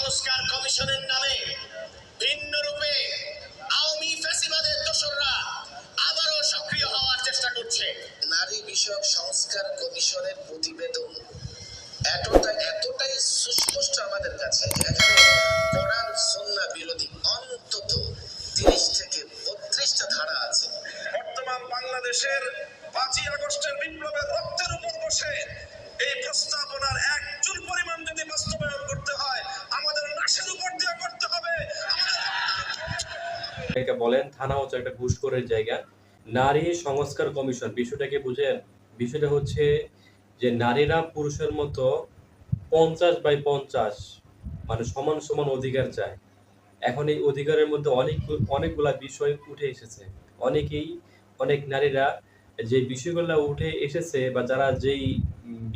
সংস্কার কমিশনের নামে ভিন্ন রূপে আওয়ামী ফ্যাসিবাদের দোসররা আবারও সক্রিয় হওয়ার চেষ্টা করছে। নারী বিষয়ক সংস্কার কমিশনের প্রতিবেদন এতটাই সুস্পষ্ট আমাদের কাছে, এখানে কোরআন সুন্নাহ বিরোধী অন্তত 30 থেকে 32টা ধারা আছে। বর্তমান বাংলাদেশের 5ই আগস্টের বিপ্লবের রক্তের উপর বসে এই প্রস্তাবনার এক চুল পরিমাণ যদি বাস্তবায়ন করতে হয়, আমাদের লাশের উপর দিয়ে করতে হবে। এটাকে বলেন থানা হচ্ছে একটা ঘুষখোরের জায়গা। নারী সংস্কার কমিশন বিষয়টাকে বুঝেন। বিষয়টা হচ্ছে যে নারীরা পুরুষের মতো 50/50 মানে সমান সমান অধিকার চায়। এখন এই অধিকারের মধ্যে অনেকগুলা বিষয় উঠে এসেছে। অনেক নারীরা যে বিষয়গুলা উঠে এসেছে বা যারা যেই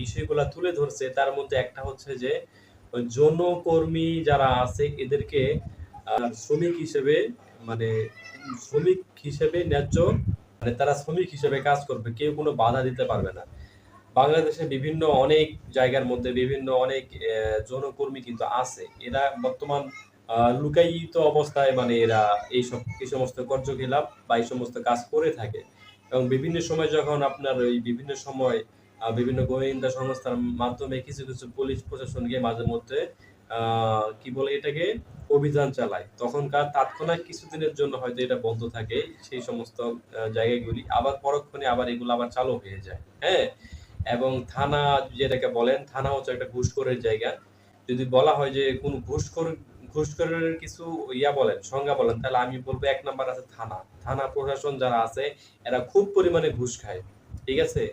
বিষয়গুলা তুলে ধরছে তার মধ্যে একটা হচ্ছে যে যৌনকর্মী যারা আছে এদেরকে শ্রমিক হিসেবে মানে শ্রমিক হিসেবে ন্যায্য মানে তারা শ্রমিক হিসেবে কাজ করবে, কেউ কোনো বাধা দিতে পারবে না। বাংলাদেশে বিভিন্ন অনেক জায়গার মধ্যে বিভিন্ন অনেক যৌনকর্মী কিন্তু আছে, এরা বর্তমান লুকায়িত অবস্থায় মানে এরা এই সমস্ত কার্যকলাপ বা এই সমস্ত কাজ করে থাকে। এবং বিভিন্ন সময় যখন আপনার ওই বিভিন্ন সময় বিভিন্ন গোয়েন্দা সংস্থার মাধ্যমে কিছু কিছু পুলিশ প্রশাসনকে মাঝে মধ্যে কি বলে এটাকে অভিযান চালায়, তখনকার তাৎক্ষণিক কিছুদিনের জন্য হয়তো এটা বন্ধ থাকে সেই সমস্ত জায়গাগুলি, আবার পরক্ষণে আবার এগুলো আবার চালু হয়ে যায়। হ্যাঁ, এবং থানা যেটাকে বলেন থানা হচ্ছে একটা ঘুষখোরের জায়গা। যদি বলা হয় যে কোন ঘুষখোরের কিছু বলেন সংজ্ঞা বলেন, তাহলে আমি বলবো 1 নাম্বার আছে থানা প্রশাসন যারা আছে এরা খুব পরিমাণে ঘুষ খায়। ঠিক আছে,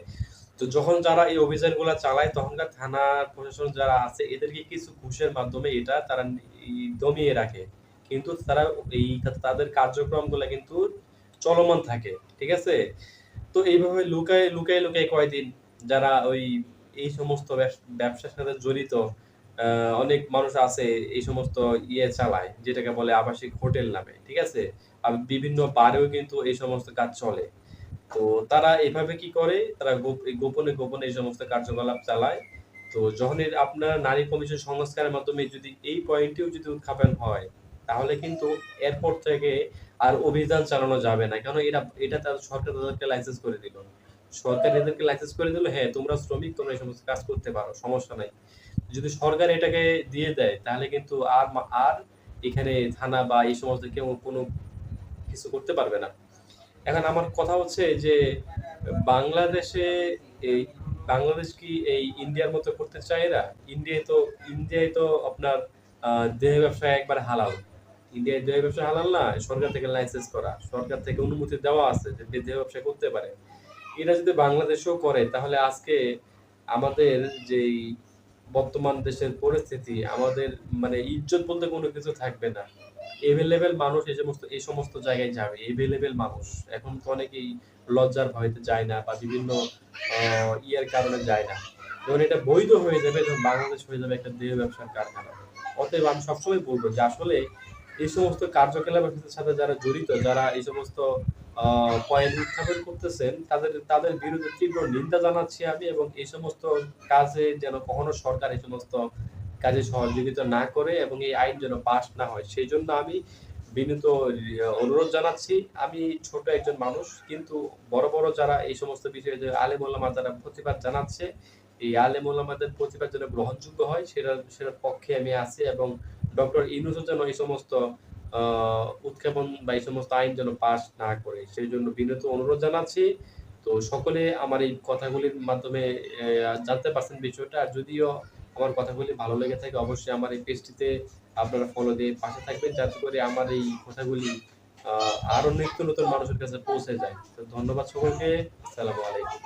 তো যখন যারা এই অভিযানগুলো চালায় তখনকার থানা প্রশাসন যারা আছে এদেরকে কিছু ঘুষের মাধ্যমে এটা তারা দমিয়ে রাখে, কিন্তু তারা তাদের কার্যক্রমগুলো কিন্তু চলমান থাকে। ঠিক আছে, তো এইভাবে লুকায় লুকায় লুকায় কয়দিন যারা এই সমস্ত ব্যবসার সাথে জড়িত অনেক মানুষ আছে এই সমস্ত চালায় যেটাকে বলে আবাসিক হোটেল নামে। ঠিক আছে, আর বিভিন্ন বারেও কিন্তু এই সমস্ত কাজ চলে। তো তারা এভাবে কি করে, তারা গোপনে গোপনে এই সমস্ত কার্যকলাপ চালায়। তো যখন আপনার নারী কমিশন সংস্কারের মাধ্যমে যদি এই পয়েন্টেও যদি উত্থাপন হয়, তাহলে কিন্তু এরপর থেকে আর অভিযান চালানো যাবে না। কারণ এটা সরকার তাদেরকে লাইসেন্স করে দিল। সরকার এদেরকে লাইসেন্স করে দিল, হ্যাঁ তোমরা শ্রমিক, তোমরা এই সমস্ত কাজ করতে পারো, সমস্যা নাই। যদি সরকার এটাকে দিয়ে দেয় তাহলে কিন্তু আর এখানে থানা বা এই সমস্ত কেউ কোনো কিছু করতে পারবে না। এখন আমার কথা হচ্ছে যে বাংলাদেশে এই বাংলাদেশ কি এই ইন্ডিয়ার মতো করতে চায় এরা? ইন্ডিয়ায় তো আপনার দেহ ব্যবসা একবার হালাল। ইন্ডিয়ায় দেহ ব্যবসা হালাল না, সরকার থেকে লাইসেন্স করা, সরকার থেকে অনুমতি দেওয়া আছে যে দেহ ব্যবসা করতে পারে। এরা যদি বাংলাদেশেও করে তাহলে আজকে আমাদের যেই বর্তমান দেশের পরিস্থিতি, আমাদের মানে ইজ্জত বলতে কোনো কিছু থাকবে না। এভেলেবেল মানুষ এই সমস্ত জায়গায় যাবে, এভেলেবেল মানুষ। এখন তো অনেকেই লজ্জার ভয়তে যায় না বা বিভিন্ন ইয়ার কারণে যায় না। যখন এটা বৈধ হয়ে যাবে তখন বাংলাদেশ হয়ে যাবে একটা দেহ ব্যবসার কারখানা। অতএব আমি সবসময় বলবো যে আসলে এই সমস্ত কার্যকলাপের সাথে যারা জড়িত, যারা এই সমস্ত পয়েন্ট উত্থাপন করতেছেন তাদের বিরুদ্ধে তীব্র নিন্দা জানাচ্ছি আমি, এবং এই সমস্ত কাজে যেন কখনো সরকার এই সমস্ত কাজে সহযোগিতা না করে এবং এই আইন যেন পাস না হয় সেই জন্য আমি বিনীত অনুরোধ জানাচ্ছি। আমি ছোট একজন মানুষ, কিন্তু বড় বড় যারা এই সমস্ত বিষয়ে যে আলেম ওলামা যারা প্রতিবাদ জানাচ্ছে, এই আলেম ওলামাদের প্রতিবাদ যেন গ্রহণযোগ্য হয় সেটার পক্ষে আমি আছি, এবং ডক্টর ইউনূসও যেন এই সমস্ত উৎক্ষেপণ বা এই সমস্ত আইন যেন পাস না করে সেই জন্য বিনীত অনুরোধ জানাচ্ছি। তো সকলে আমার এই কথাগুলির মাধ্যমে জানতে পারছেন বিষয়টা। আর যদিও আমার কথাগুলি ভালো লেগে থাকে অবশ্যই আমার এই পেজটিতে আপনারা ফলো দিয়ে পাশে থাকবেন, যাতে করে আমার এই কথাগুলি আরো নিত্য নতুন মানুষের কাছে পৌঁছে যায়। তো ধন্যবাদ সকলকে। আসসালামু আলাইকুম।